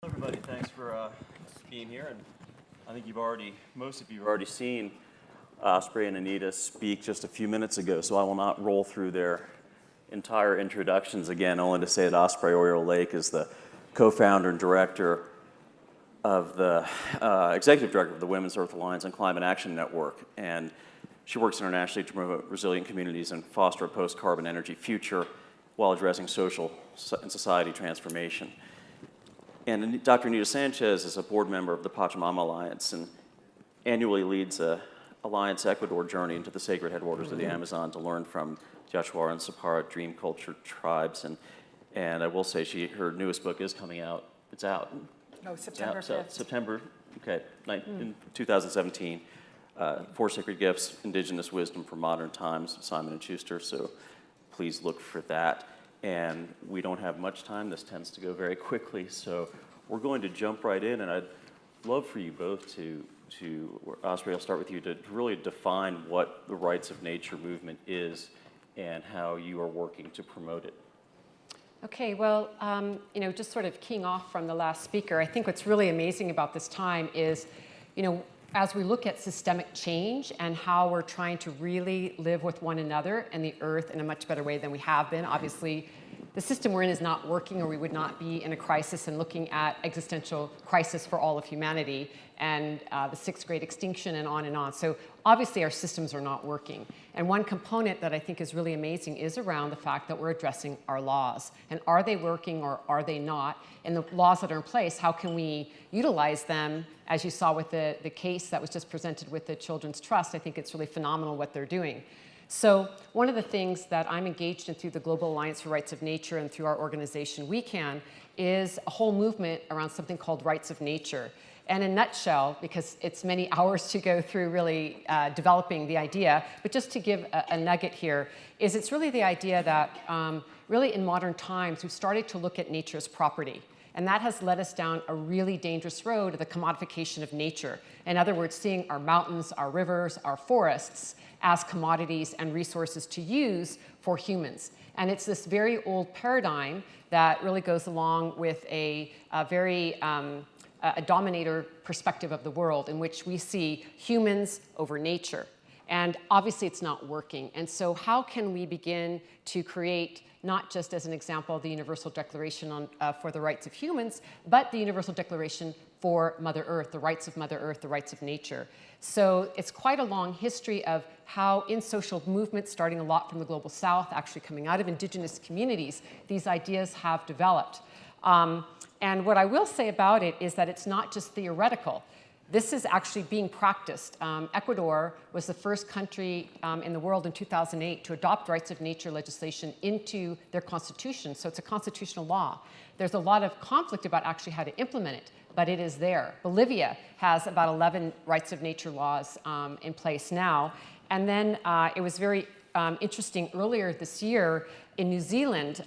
Hello everybody, thanks for being here. And I think most of you have already seen Osprey and Anita speak just a few minutes ago, so I will not roll through their entire introductions again, only to say that Osprey Orielle Lake is the co-founder and director of the executive director of the Women's Earth Alliance and Climate Action Network. And she works internationally to promote resilient communities and foster a post-carbon energy future while addressing social and society transformation. And Dr. Anita Sanchez is a board member of the Pachamama Alliance and annually leads a Alliance Ecuador journey into the sacred headwaters of the Amazon to learn from Quechua and Sapara Dream Culture tribes. And I will say her newest book is coming out. It's out. No, September 5th. September, okay, in 2017. Four Sacred Gifts, Indigenous Wisdom for Modern Times, Simon & Schuster. So please look for that. And we don't have much time. This tends to go very quickly. So we're going to jump right in. And I'd love for you both to Osprey, I'll start with you, to really define what the Rights of Nature movement is and how you are working to promote it. Okay, well, just sort of keying off from the last speaker, I think what's really amazing about this time is, as we look at systemic change and how we're trying to really live with one another and the earth in a much better way than we have been. Obviously, the system we're in is not working, or we would not be in a crisis and looking at existential crisis for all of humanity and the sixth great extinction and on and on. So obviously our systems are not working. And one component that I think is really amazing is around the fact that we're addressing our laws. And are they working or are they not? And the laws that are in place, how can we utilize them? As you saw with the case that was just presented with the Children's Trust, I think it's really phenomenal what they're doing. So one of the things that I'm engaged in through the Global Alliance for Rights of Nature and through our organization, WeCan, is a whole movement around something called Rights of Nature. And in a nutshell, because it's many hours to go through really developing the idea, but just to give a nugget here, is it's really the idea that really in modern times, we've started to look at nature as property. And that has led us down a really dangerous road of the commodification of nature. In other words, seeing our mountains, our rivers, our forests as commodities and resources to use for humans. And it's this very old paradigm that really goes along with a very a dominator perspective of the world, in which we see humans over nature. And obviously it's not working. And so how can we begin to create, not just as an example, the Universal Declaration for the Rights of Humans, but the Universal Declaration for Mother Earth, the rights of Mother Earth, the rights of nature. So it's quite a long history of how in social movements, starting a lot from the Global South, actually coming out of indigenous communities, these ideas have developed. And what I will say about it is that it's not just theoretical. This is actually being practiced. Ecuador was the first country in the world in 2008 to adopt rights of nature legislation into their constitution. So it's a constitutional law. There's a lot of conflict about actually how to implement it, but it is there. Bolivia has about 11 rights of nature laws in place now. And then it was very interesting earlier this year in New Zealand,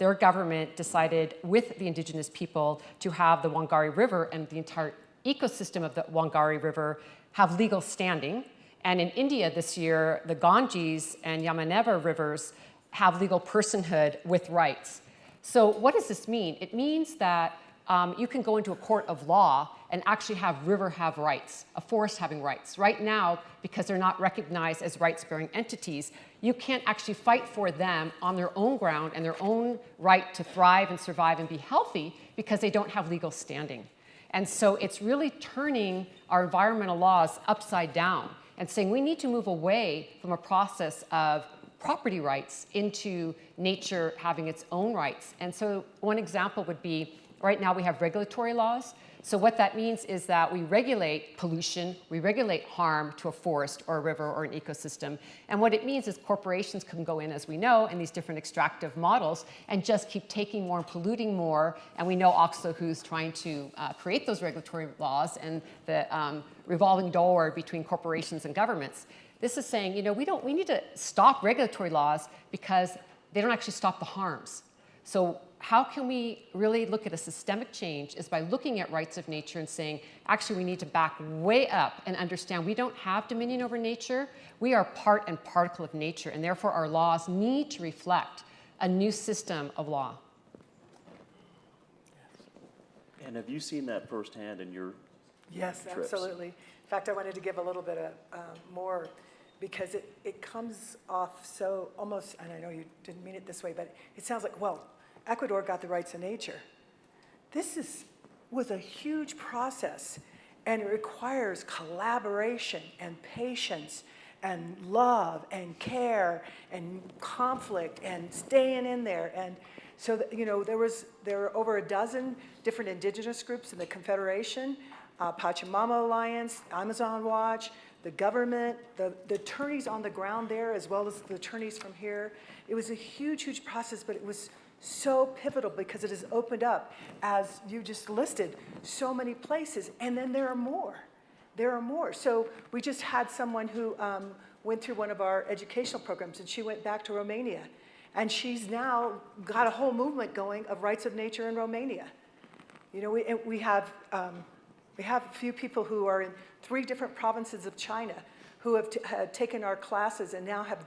their government decided with the indigenous people to have the Wangari River and the entire ecosystem of the Wangari River have legal standing. And in India this year, the Ganges and Yamuneva rivers have legal personhood with rights. So what does this mean? It means that you can go into a court of law and actually have river have rights, a forest having rights. Right now, because they're not recognized as rights-bearing entities, you can't actually fight for them on their own ground and their own right to thrive and survive and be healthy because they don't have legal standing. And so it's really turning our environmental laws upside down and saying we need to move away from a process of property rights into nature having its own rights. And so one example would be, right now we have regulatory laws. So what that means is that we regulate pollution, we regulate harm to a forest or a river or an ecosystem. And what it means is corporations can go in, as we know, in these different extractive models and just keep taking more and polluting more. And we know also who's trying to create those regulatory laws and the revolving door between corporations and governments. This is saying, we need to stop regulatory laws because they don't actually stop the harms. So how can we really look at a systemic change is by looking at rights of nature and saying, actually, we need to back way up and understand we don't have dominion over nature. We are part and particle of nature, and therefore our laws need to reflect a new system of law. And have you seen that firsthand in your Yes, trips? absolutely. In fact, I wanted to give a little bit of more because it comes off so almost, and I know you didn't mean it this way, but it sounds like, well, Ecuador got the rights of nature. Was a huge process, and it requires collaboration and patience and love and care and conflict and staying in there. And so, there were over a dozen different indigenous groups in the Confederation, Pachamama Alliance, Amazon Watch, the government, the attorneys on the ground there, as well as the attorneys from here. It was a huge, huge process, but it was so pivotal because it has opened up, as you just listed, so many places. And then there are more. There are more. So we just had someone who went through one of our educational programs, and she went back to Romania. And she's now got a whole movement going of rights of nature in Romania. We have a few people who are in 3 different provinces of China who have had taken our classes and now have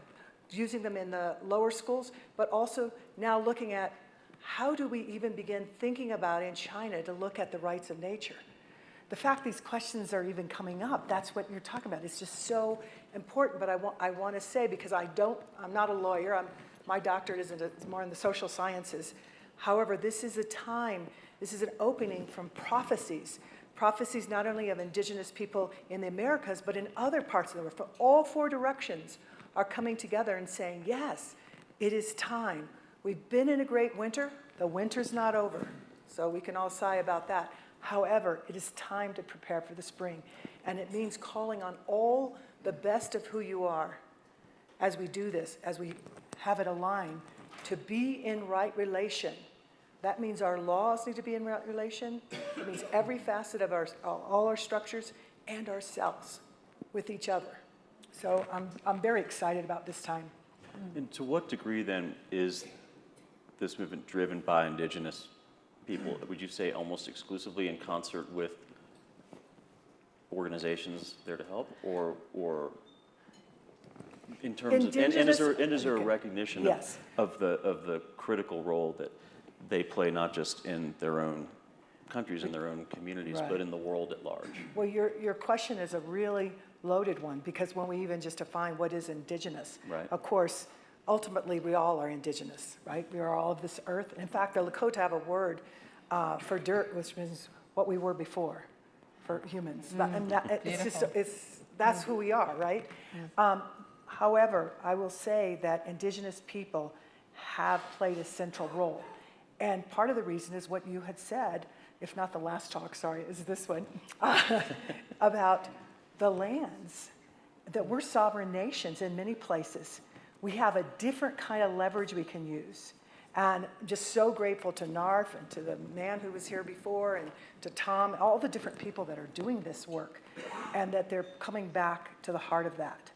using them in the lower schools, but also now looking at how do we even begin thinking about in China to look at the rights of nature. The fact these questions are even coming up, that's what you're talking about. It's just so important, but I want to say, because I'm not a lawyer, my doctorate is more in the social sciences. However, this is an opening from prophecies not only of indigenous people in the Americas, but in other parts of the world, from all 4 directions are coming together and saying, yes, it is time. We've been in a great winter. The winter's not over, so we can all sigh about that. However, it is time to prepare for the spring, and it means calling on all the best of who you are as we do this, as we have it aligned, to be in right relation. That means our laws need to be in right relation. It means every facet of all our structures and ourselves with each other. So I'm very excited about this time. And to what degree then is this movement driven by indigenous people? Would you say almost exclusively in concert with organizations there to help, or in terms of, and is there a recognition Yes. of the critical role that they play, not just in their own countries and their own communities, Right. but in the world at large? Well, your question is a really loaded one, because when we even just define what is indigenous, Right. of course, ultimately we all are indigenous, right? We are all of this earth. In fact, the Lakota have a word for dirt, which means what we were before, for humans. That's who we are, right? However, I will say that indigenous people have played a central role. And part of the reason is what you had said, if not the last talk, sorry, is this one, about the lands, that we're sovereign nations in many places. We have a different kind of leverage we can use. And just so grateful to NARF and to the man who was here before, and to Tom, all the different people that are doing this work, and that they're coming back to the heart of that.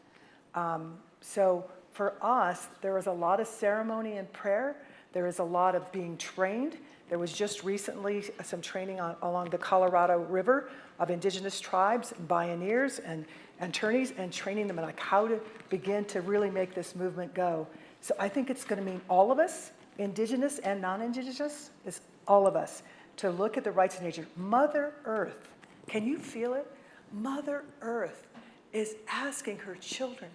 So for us, there was a lot of ceremony and prayer. There is a lot of being trained. There was just recently some training along the Colorado River of indigenous tribes and pioneers and attorneys, and training them in like how to begin to really make this movement go. So I think it's going to mean all of us, indigenous and non-indigenous, is all of us, to look at the rights of nature. Mother Earth, can you feel it? Mother Earth is asking her children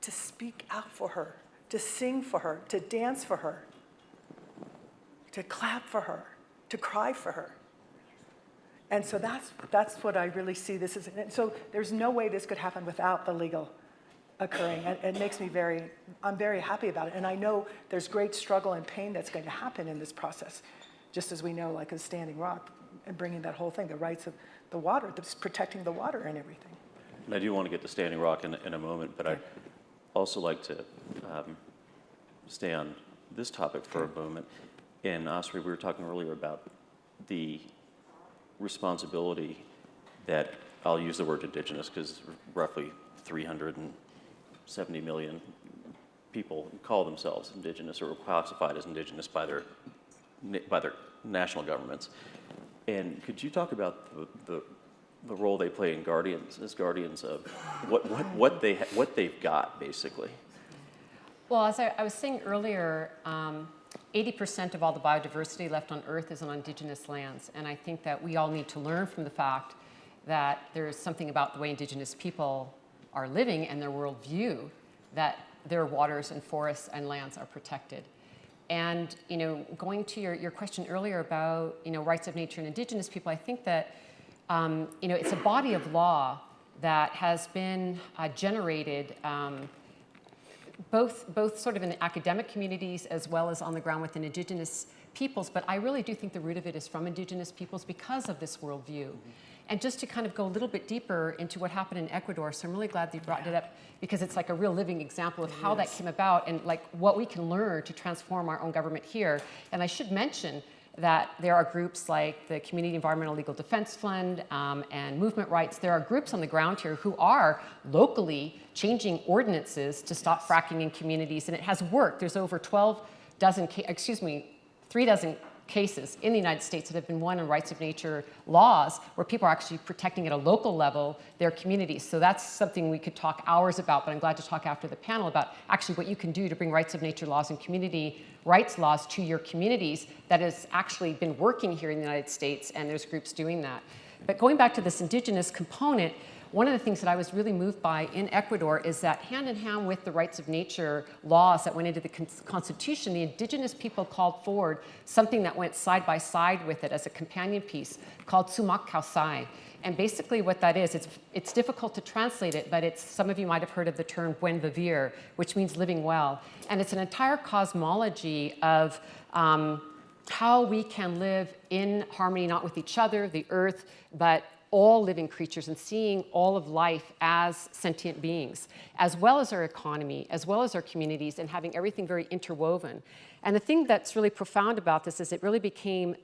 to speak out for her, to sing for her, to dance for her, to clap for her, to cry for her. And so that's what I really see this as. And so there's no way this could happen without the legal occurring. And it makes me I'm very happy about it. And I know there's great struggle and pain that's going to happen in this process, just as we know, like a Standing Rock, and bringing that whole thing, the rights of the water, protecting the water and everything. And I do want to get to Standing Rock in a moment, but I'd also like to stay on this topic for a moment. In Osprey, we were talking earlier about the responsibility that, I'll use the word indigenous because roughly 370 million people call themselves indigenous or are classified as indigenous by their national governments. And could you talk about the role they play in as guardians of what they've got, basically? Well, as I was saying earlier, 80% of all the biodiversity left on Earth is on indigenous lands. And I think that we all need to learn from the fact that there is something about the way indigenous people are living and their worldview that their waters and forests and lands are protected. And going to your question earlier about rights of nature and indigenous people, I think that it's a body of law that has been generated both sort of in the academic communities as well as on the ground within indigenous peoples. But I really do think the root of it is from indigenous peoples because of this worldview. Mm-hmm. And just to kind of go a little bit deeper into what happened in Ecuador, so I'm really glad that you brought it up because it's like a real living example of how that came about and like what we can learn to transform our own government here. And I should mention that there are groups like the Community Environmental Legal Defense Fund and Movement Rights. There are groups on the ground here who are locally changing ordinances to stop fracking in communities, and it has worked. There's over 3 dozen cases in the United States that have been won on rights of nature laws where people are actually protecting at a local level their communities. So that's something we could talk hours about, but I'm glad to talk after the panel about actually what you can do to bring rights of nature laws and community rights laws to your communities that has actually been working here in the United States, and there's groups doing that. But going back to this indigenous component, one of the things that I was really moved by in Ecuador is that hand in hand with the rights of nature laws that went into the Constitution, the indigenous people called forward something that went side by side with it as a companion piece called Sumak Kausai. And basically what that is, it's difficult to translate it, but some of you might have heard of the term buen vivir, which means living well. And it's an entire cosmology of how we can live in harmony, not with each other, the earth, but all living creatures, and seeing all of life as sentient beings, as well as our economy, as well as our communities, and having everything very interwoven. And the thing that's really profound about this is it really became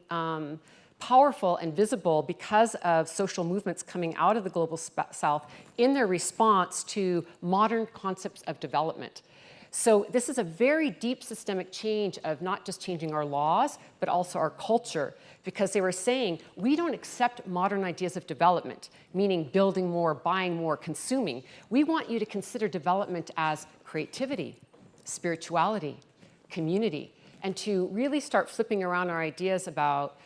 powerful and visible because of social movements coming out of the global south in their response to modern concepts of development. So this is a very deep systemic change of not just changing our laws, but also our culture, because they were saying, we don't accept modern ideas of development, meaning building more, buying more, consuming. We want you to consider development as creativity, spirituality, community, and to really start flipping around our ideas about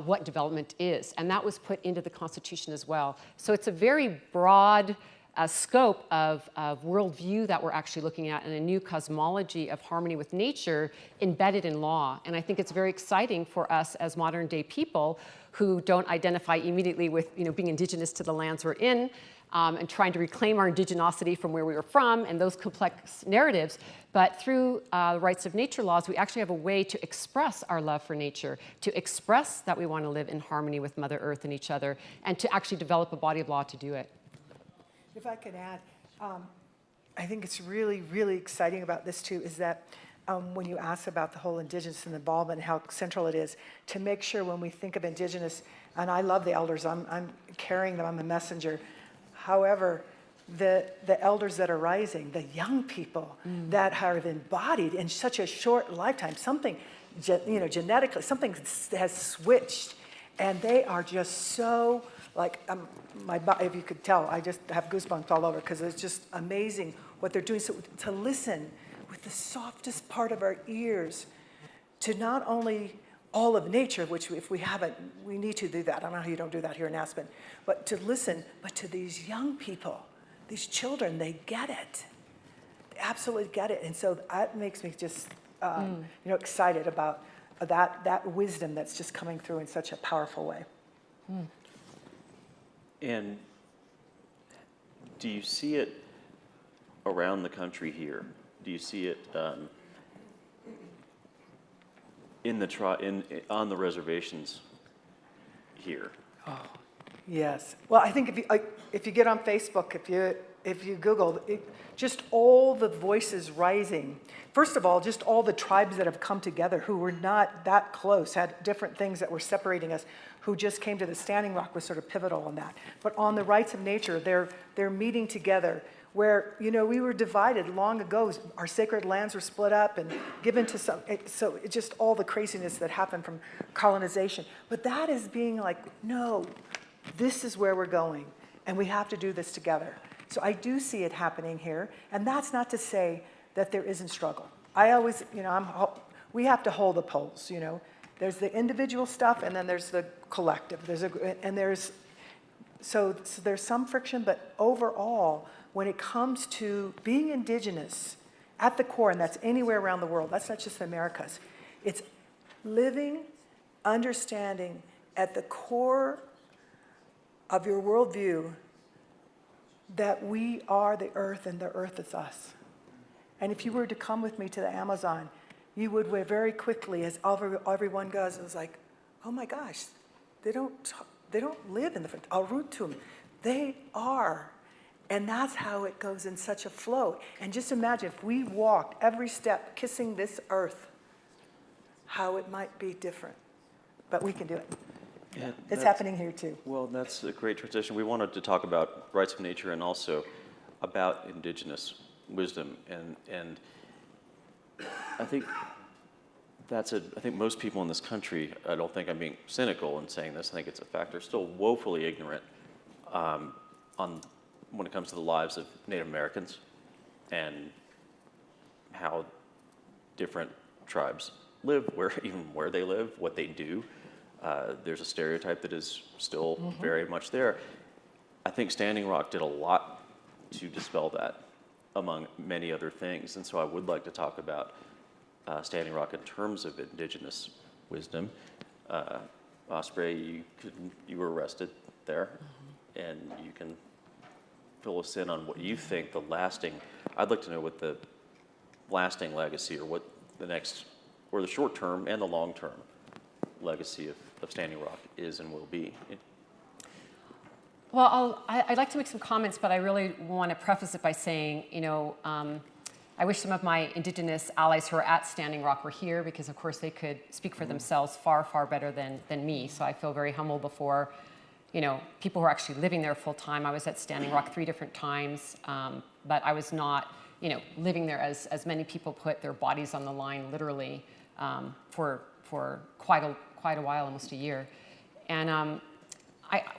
what development is. And that was put into the Constitution as well. So it's a very broad scope of worldview that we're actually looking at, and a new cosmology of harmony with nature embedded in law. And I think it's very exciting for us as modern day people who don't identify immediately with being indigenous to the lands we're in, and trying to reclaim our indigenosity from where we were from and those complex narratives. But through rights of nature laws, we actually have a way to express our love for nature, to express that we want to live in harmony with Mother Earth and each other, and to actually develop a body of law to do it. If I could add, I think it's really, really exciting about this too, is that when you ask about the whole indigenous and involvement and how central it is, to make sure when we think of indigenous, and I love the elders, I'm carrying them, I'm a messenger. However, the elders that are rising, the young people that have embodied in such a short lifetime, something, genetically, something has switched, and they are just so, like, if you could tell, I just have goosebumps all over because it's just amazing what they're doing. So to listen with the softest part of our ears to not only all of nature, which if we haven't, we need to do that. I don't know how you don't do that here in Aspen, but to listen, but to these young people, these children, they get it. They absolutely get it. And so that makes me just, excited about that wisdom that's just coming through in such a powerful way. And do you see it around the country here? Do you see it on the reservations here? Oh, yes. Well, I think if you get on Facebook, if you Google, just all the voices rising. First of all, just all the tribes that have come together who were not that close, had different things that were separating us, who just came to the Standing Rock was sort of pivotal on that. But on the rights of nature, they're meeting together where, we were divided long ago. Our sacred lands were split up and given to some, so it's just all the craziness that happened from colonization. But that is being like, no, this is where we're going, and we have to do this together. So I do see it happening here, and that's not to say that there isn't struggle. I always, we have to hold the pulse, you know. There's the individual stuff, and then there's the collective. So there's some friction, but overall, when it comes to being Indigenous at the core, and that's anywhere around the world, that's not just the Americas, it's living, understanding at the core of your worldview that we are the earth and the earth is us. And if you were to come with me to the Amazon, you would very quickly, as everyone goes, it was like, oh my gosh, they don't live in the Arutum. They are. And that's how it goes in such a flow. And just imagine if we walked every step kissing this earth, how it might be different. But we can do it. Yeah, it's happening here too. Well, that's a great transition. We wanted to talk about rights of nature and also about Indigenous wisdom. And I think I think most people in this country, I don't think I'm being cynical in saying this, I think it's a fact, they're still woefully ignorant when it comes to the lives of Native Americans and how different tribes live, even where they live, what they do. There's a stereotype that is still very much there. I think Standing Rock did a lot to dispel that, among many other things. And so I would like to talk about Standing Rock in terms of Indigenous wisdom. Osprey, you were arrested there, and you can fill us in on what you think the lasting, I'd like to know what the lasting legacy, or what the next, or the short term and the long term legacy of Standing Rock is and will be. Well, I'd like to make some comments, but I really want to preface it by saying, you know, I wish some of my Indigenous allies who are at Standing Rock were here, because of course they could speak for themselves far, far better than me. So I feel very humble before, you know, people who are actually living there full time. I was at Standing Rock 3 different times, but I was not, you know, living there as many people put their bodies on the line, literally, for quite a while, almost a year. And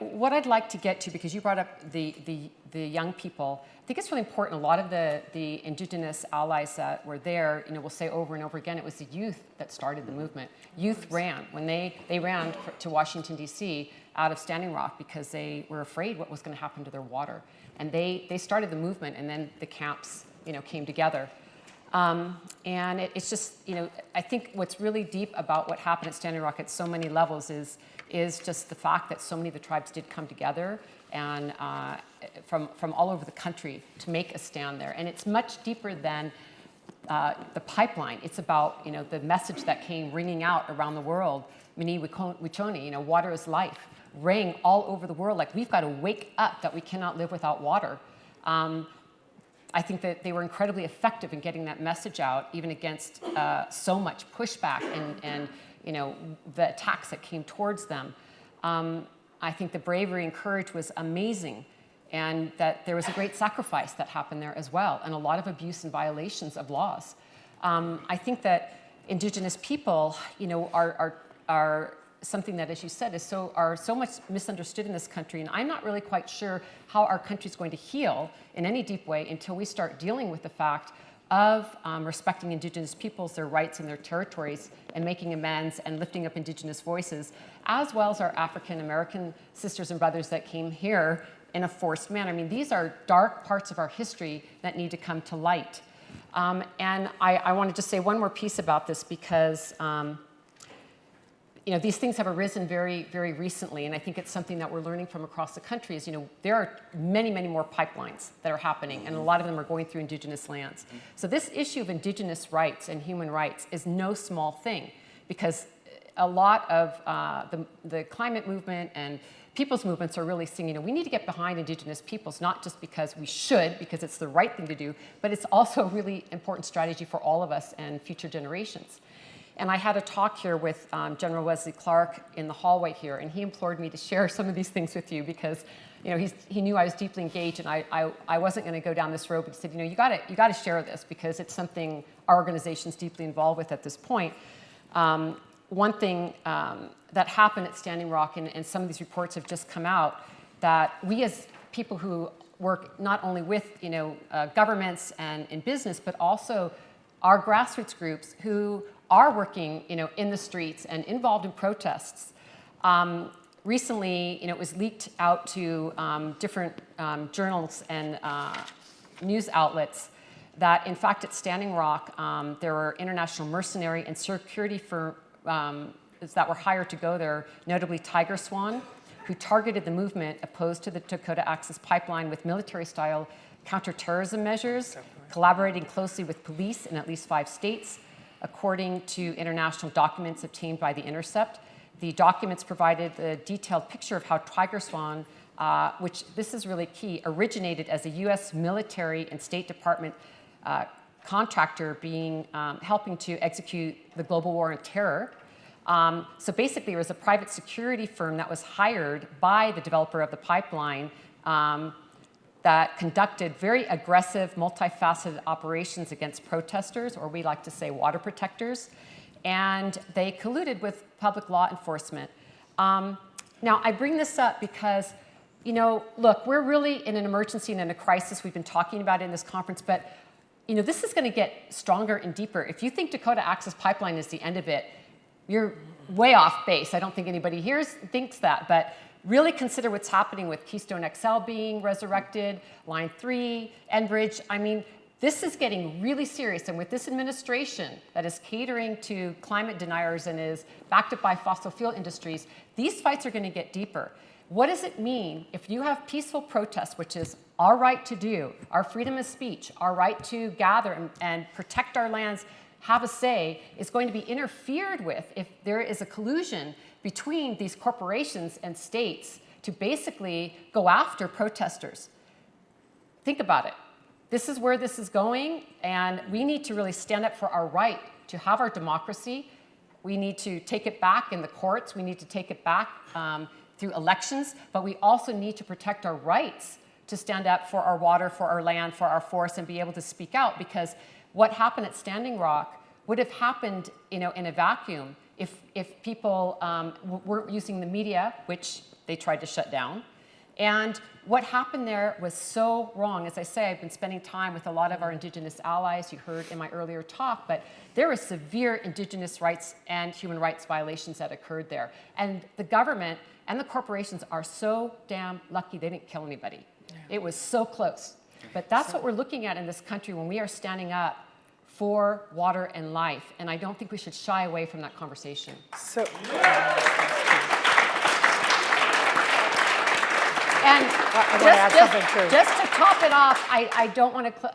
what I'd like to get to, because you brought up the young people, I think it's really important. A lot of the Indigenous allies that were there, you know, will say over and over again, it was the youth that started the movement. Youth ran. When they ran to Washington, D.C. out of Standing Rock because they were afraid what was going to happen to their water. And they started the movement, and then the camps, you know, came together. And it's just, you know, I think what's really deep about what happened at Standing Rock at so many levels is just the fact that so many of the tribes did come together, and from all over the country to make a stand there. And it's much deeper than the pipeline. It's about, you know, the message that came ringing out around the world. Mini Wichoni, you know, water is life, rang all over the world. Like, we've got to wake up that we cannot live without water. I think that they were incredibly effective in getting that message out, even against so much pushback and you know, the attacks that came towards them. I think the bravery and courage was amazing, and that there was a great sacrifice that happened there as well, and a lot of abuse and violations of laws. I think that Indigenous people, you know, are something that, as you said, are so much misunderstood in this country, and I'm not really quite sure how our country is going to heal in any deep way until we start dealing with the fact of respecting Indigenous peoples, their rights and their territories, and making amends and lifting up Indigenous voices, as well as our African American sisters and brothers that came here in a forced manner. I mean, these are dark parts of our history that need to come to light. And I want to just say one more piece about this, because you know, these things have arisen very, very recently, and I think it's something that we're learning from across the country is, you know, there are many, many more pipelines that are happening, and a lot of them are going through Indigenous lands. So this issue of Indigenous rights and human rights is no small thing, because a lot of the climate movement and people's movements are really saying, you know, we need to get behind Indigenous peoples, not just because we should, because it's the right thing to do, but it's also a really important strategy for all of us and future generations. And I had a talk here with General Wesley Clark in the hallway here, and he implored me to share some of these things with you because, you know, he knew I was deeply engaged, and I wasn't going to go down this road, but he said, you know, you got to share this because it's something our organization's deeply involved with at this point. One thing that happened at Standing Rock, and some of these reports have just come out, that we as people who work not only with, you know, governments and in business, but also our grassroots groups who are working, in the streets and involved in protests. Recently, it was leaked out to different journals and news outlets that, in fact, at Standing Rock, there were international mercenary and security firms that were hired to go there, notably TigerSwans, who targeted the movement opposed to the Dakota Access Pipeline with military-style counterterrorism measures, collaborating closely with police in at least 5 states, according to international documents obtained by The Intercept. The documents provided a detailed picture of how TigerSwans, which this is really key, originated as a U.S. military and State Department contractor helping to execute the global war on terror. So basically, it was a private security firm that was hired by the developer of the pipeline that conducted very aggressive, multifaceted operations against protesters, or we like to say water protectors, and they colluded with public law enforcement. Now, I bring this up because, look, we're really in an emergency and in a crisis. We've been talking about it in this conference, but, this is going to get stronger and deeper. If you think Dakota Access Pipeline is the end of it, you're way off base. I don't think anybody here thinks that, but really consider what's happening with Keystone XL being resurrected, Line 3, Enbridge. I mean, this is getting really serious, and with this administration that is catering to climate deniers and is backed up by fossil fuel industries, these fights are going to get deeper. What does it mean if you have peaceful protests, which is our right to do, our freedom of speech, our right to gather and protect our lands, have a say, is going to be interfered with if there is a collusion between these corporations and states to basically go after protesters? Think about it. This is where this is going, and we need to really stand up for our right to have our democracy. We need to take it back in the courts. We need to take it back through elections, but we also need to protect our rights to stand up for our water, for our land, for our forests, and be able to speak out, because what happened at Standing Rock would have happened, in a vacuum if people weren't using the media, which they tried to shut down. And what happened there was so wrong. As I say, I've been spending time with a lot of our Indigenous allies. You heard in my earlier talk, but there were severe Indigenous rights and human rights violations that occurred there. And the government and the corporations are so damn lucky they didn't kill anybody. Yeah. It was so close. But that's what we're looking at in this country when we are standing up for water and life. And I don't think we should shy away from that conversation. So. And just to top it off, I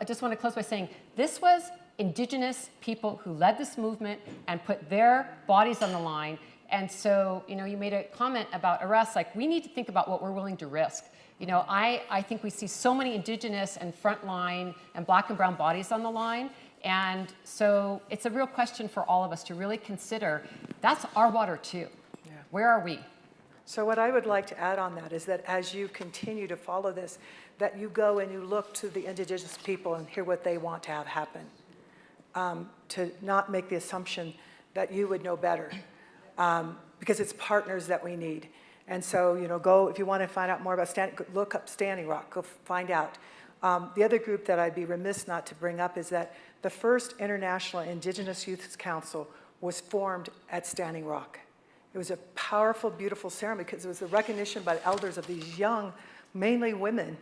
just want to close by saying this was Indigenous people who led this movement and put their bodies on the line. And so, you made a comment about arrests. Like, we need to think about what we're willing to risk. I think we see so many Indigenous and frontline and Black and brown bodies on the line. And so it's a real question for all of us to really consider. That's our water too. Yeah. Where are we? So what I would like to add on that is that as you continue to follow this, that you go and you look to the Indigenous people and hear what they want to have happen. To not make the assumption that you would know better, because it's partners that we need. And so, go, if you want to find out more about look up Standing Rock, go find out. The other group that I'd be remiss not to bring up is that the first International Indigenous Youth Council was formed at Standing Rock. It was a powerful, beautiful ceremony because it was the recognition by the elders of these young, mainly women,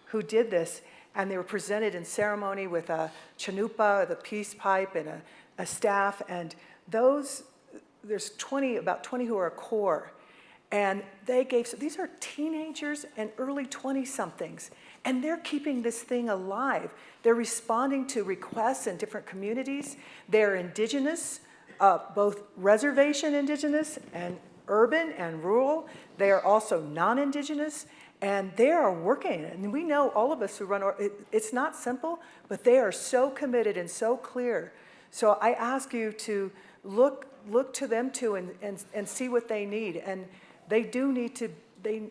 who did this, and they were presented in ceremony with a chanupa, the peace pipe, and a staff, and there's about 20 who are a core, and these are teenagers and early 20-somethings, and they're keeping this thing alive. They're responding to requests in different communities. They're Indigenous, both reservation Indigenous and urban and rural. They are also non-Indigenous, and they are working. And we know, all of us who run, it's not simple, but they are so committed and so clear. So I ask you to look to them too and see what they need. And they do need to, they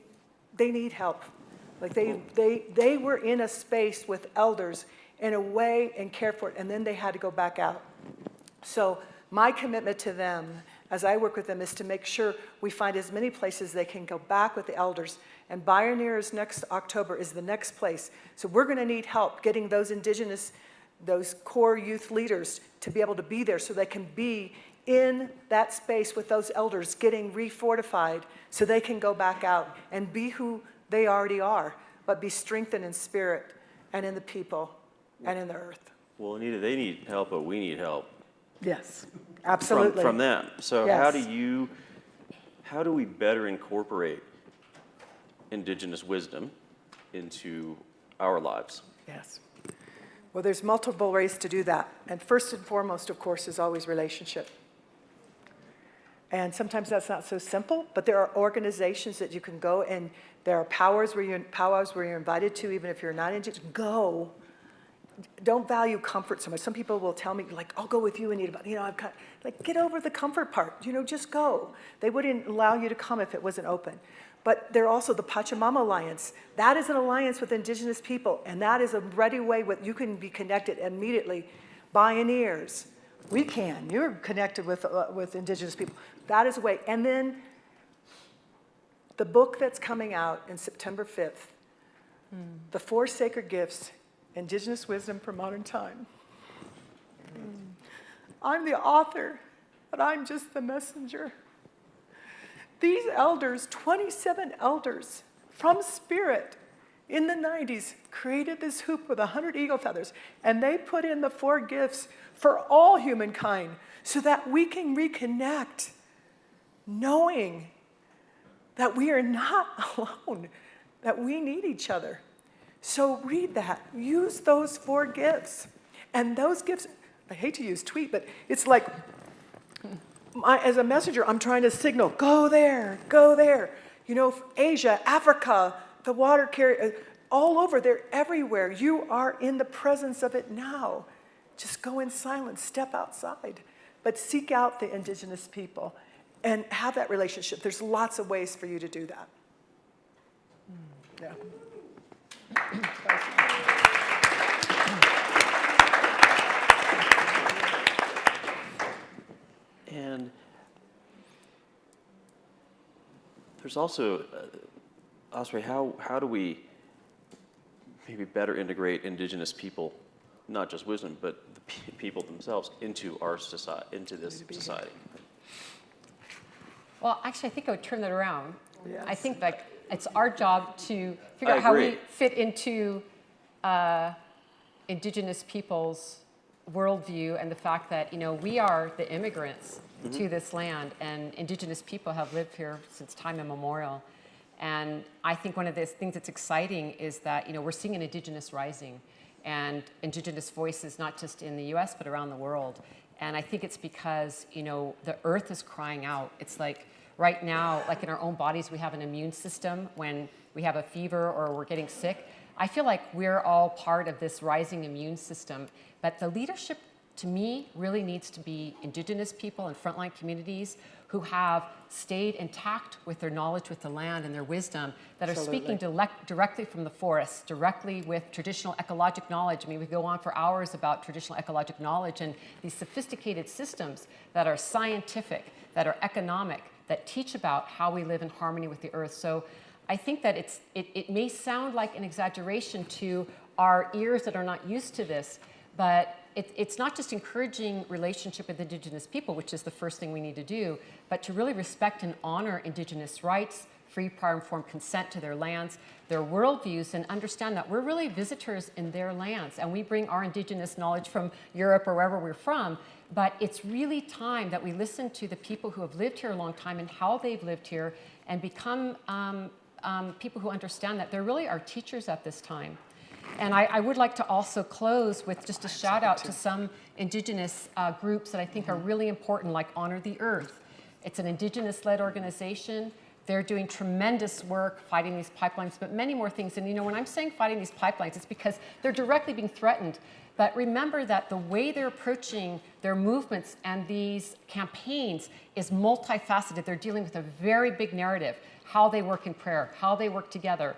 need help. Like they were in a space with elders in a way and cared for it, and then they had to go back out. So my commitment to them, as I work with them, is to make sure we find as many places they can go back with the elders. And Pioneers next October is the next place. So we're going to need help getting those Indigenous those core youth leaders to be able to be there so they can be in that space with those elders getting refortified so they can go back out and be who they already are, but be strengthened in spirit and in the people and in the earth. Well, Anita, they need help, but we need help. Yes, absolutely. From them. So Yes. how do we better incorporate Indigenous wisdom into our lives? Yes. Well, there's multiple ways to do that. And first and foremost, of course, is always relationship. And sometimes that's not so simple, but there are organizations that you can go, and there are powwows where you're invited to, even if you're not Indigenous. Go. Don't value comfort so much. Some people will tell me, like, I'll go with you, Anita, but, like, get over the comfort part. Just go. They wouldn't allow you to come if it wasn't open. But there are also the Pachamama Alliance. That is an alliance with Indigenous people, and that is a ready way you can be connected immediately. Pioneers. We can. You're connected with Indigenous people. That is a way. And then the book that's coming out in September 5th, The 4 Sacred Gifts, Indigenous Wisdom for Modern Time. I'm the author, but I'm just the messenger. These elders, 27 elders from Spirit in the 90s, created this hoop with 100 eagle feathers, and they put in the 4 gifts for all humankind so that we can reconnect, knowing that we are not alone, that we need each other. So read that. Use those 4 gifts. And those gifts, I hate to use tweet, but it's like, as a messenger, I'm trying to signal, go there, go there. Asia, Africa, the water carrier, all over, they're everywhere. You are in the presence of it now. Just go in silence, step outside. But seek out the Indigenous people and have that relationship. There's lots of ways for you to do that. Yeah. And there's also, Osprey, how do we maybe better integrate Indigenous people, not just wisdom, but the people themselves into our society, into this society? Well, actually, I think I would turn that around. Yes. I think it's our job to figure out how we fit into Indigenous people's worldview and the fact that, we are the immigrants to this land, and Indigenous people have lived here since time immemorial. And I think one of the things that's exciting is that, we're seeing an Indigenous rising and Indigenous voices, not just in the US, but around the world. And I think it's because, the earth is crying out. It's like right now, like in our own bodies, we have an immune system when we have a fever or we're getting sick. I feel like we're all part of this rising immune system. But the leadership, to me, really needs to be Indigenous people and frontline communities who have stayed intact with their knowledge with the land and their wisdom, that are speaking directly from the forest, directly with traditional ecologic knowledge. I mean, we go on for hours about traditional ecologic knowledge and these sophisticated systems that are scientific, that are economic, that teach about how we live in harmony with the earth. So I think that it may sound like an exaggeration to our ears that are not used to this, but it's not just encouraging relationship with Indigenous people, which is the first thing we need to do, but to really respect and honor Indigenous rights, free, prior, informed consent to their lands, their worldviews, and understand that we're really visitors in their lands, and we bring our Indigenous knowledge from Europe or wherever we're from, but it's really time that we listen to the people who have lived here a long time and how they've lived here, and become people who understand that they're really our teachers at this time. And I would like to also close with just a shout out to some Indigenous groups that I think are really important, like Honor the Earth. It's an Indigenous-led organization. They're doing tremendous work fighting these pipelines, but many more things. And when I'm saying fighting these pipelines, it's because they're directly being threatened. But remember that the way they're approaching their movements and these campaigns is multifaceted. They're dealing with a very big narrative, how they work in prayer, how they work together.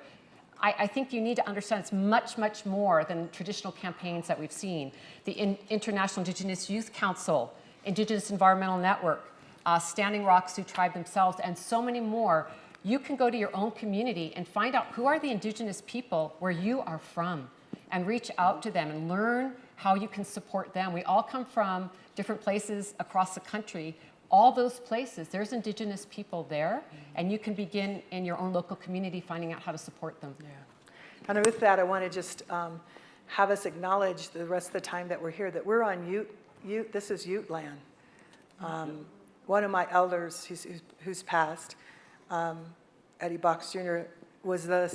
I think you need to understand it's much, much more than traditional campaigns that we've seen. The International Indigenous Youth Council, Indigenous Environmental Network, Standing Rock Sioux Tribe themselves, and so many more. You can go to your own community and find out who are the Indigenous people where you are from, and reach out to them and learn how you can support them. We all come from different places across the country. All those places, there's Indigenous people there, and you can begin in your own local community finding out how to support them. Yeah. And with that, I want to just have us acknowledge the rest of the time that we're here, that we're on Ute, this is Ute land. One of my elders who's passed, Eddie Box Jr., was the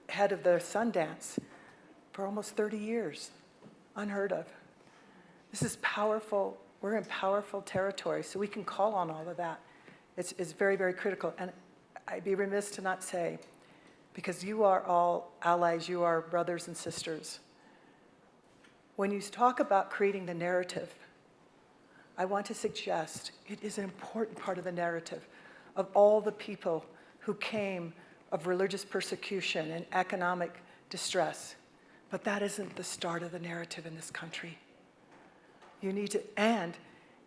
head of the Sundance for almost 30 years. Unheard of. This is powerful. We're in powerful territory, so we can call on all of that. It's very, very critical. And I'd be remiss to not say, because you are all allies, you are brothers and sisters. When you talk about creating the narrative, I want to suggest it is an important part of the narrative of all the people who came of religious persecution and economic distress. But that isn't the start of the narrative in this country. You need to, and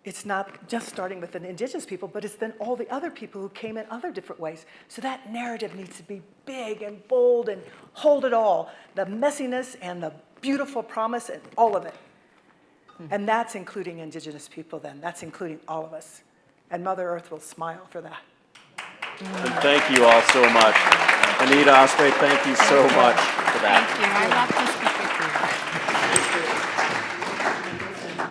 it's not just starting with the Indigenous people, but it's then all the other people who came in other different ways. So that narrative needs to be big and bold and hold it all. The messiness and the beautiful promise and all of it. And that's including Indigenous people then. That's including all of us. And Mother Earth will smile for that. And thank you all so much. Anita, Osprey, thank you so much for that. Thank you. I love this